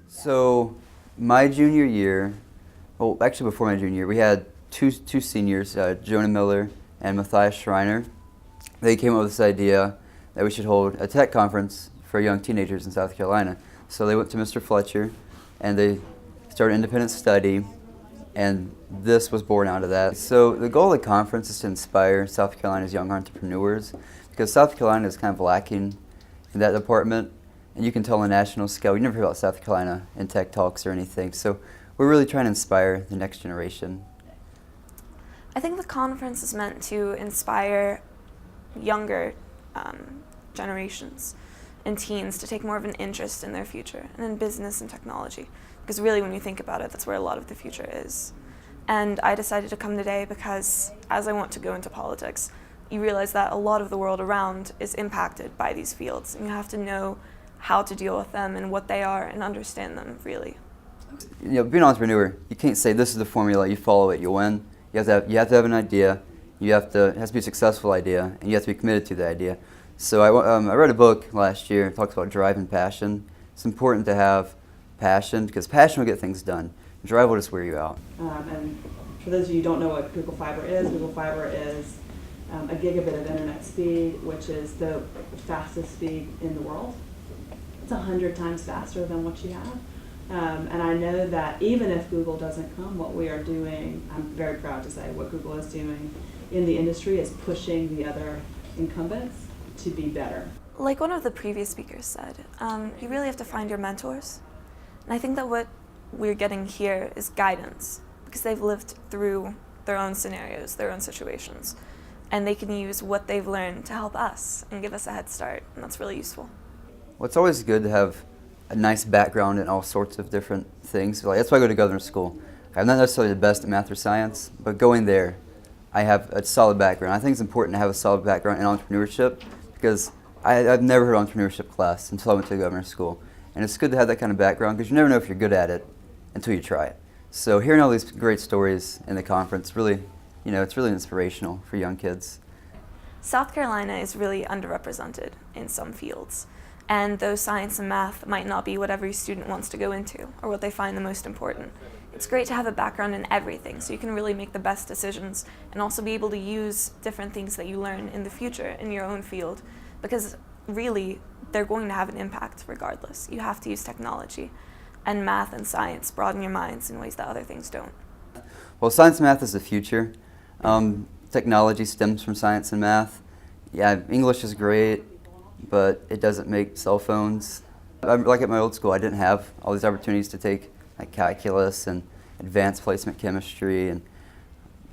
So my junior year, well actually before my junior year, we had two seniors, Jonah Miller and Matthias Schreiner. They came up with this idea that we should hold a tech conference for young teenagers in South Carolina. So they went to Mr. Fletcher and they started an independent study, and this was born out of that. So the goal of the conference is to inspire South Carolina's young entrepreneurs, because South Carolina is kind of lacking in that department, and you can tell on a national scale. You never hear about South Carolina in tech talks or anything. So we're really trying to inspire the next generation. I think the conference is meant to inspire younger generations and teens to take more of an interest in their future and in business and technology. Because really, when you think about it, that's where a lot of the future is. And I decided to come today because as I want to go into politics, you realize that a lot of the world around is impacted by these fields, and you have to know how to deal with them and what they are and understand them, really. You know, being an entrepreneur, you can't say this is the formula, you follow it, you win. You have to have an idea, it has to be a successful idea, and you have to be committed to the idea. So I read a book last year, it talks about drive and passion. It's important to have passion, because passion will get things done. Drive will just wear you out. And for those of you who don't know what Google Fiber is a gigabit of internet speed, which is the fastest speed in the world. It's 100 times faster than what you have. And I know that even if Google doesn't come, what we are doing, I'm very proud to say, what Google is doing in the industry is pushing the other incumbents to be better. Like one of the previous speakers said, you really have to find your mentors. And I think that what we're getting here is guidance, because they've lived through their own scenarios, their own situations, and they can use what they've learned to help us and give us a head start, and that's really useful. Well, it's always good to have a nice background in all sorts of different things. Like, that's why I go to governor school. I'm not necessarily the best at math or science, but going there, I have a solid background. I think it's important to have a solid background in entrepreneurship, because I've never heard of entrepreneurship class until I went to governor school. And it's good to have that kind of background, because you never know if you're good at it until you try it. So hearing all these great stories in the conference, really, it's really inspirational for young kids. South Carolina is really underrepresented in some fields. And though science and math might not be what every student wants to go into or what they find the most important, it's great to have a background in everything so you can really make the best decisions and also be able to use different things that you learn in the future in your own field, because really they're going to have an impact regardless. You have to use technology, and math and science broaden your minds in ways that other things don't. Well, science and math is the future. Technology stems from science and math. Yeah, English is great, but it doesn't make cell phones. Like at my old school, I didn't have all these opportunities to take like calculus and advanced placement chemistry and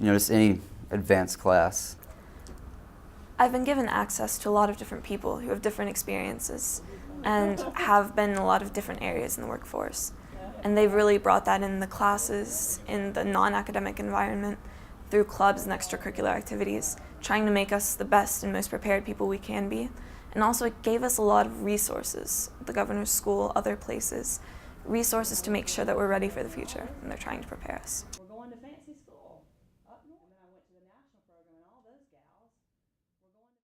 just any advanced class. I've been given access to a lot of different people who have different experiences and have been in a lot of different areas in the workforce. And they've really brought that in the classes, in the non-academic environment, through clubs and extracurricular activities, trying to make us the best and most prepared people we can be. And also it gave us a lot of resources, the governor's school, other places, resources to make sure that we're ready for the future, and they're trying to prepare us.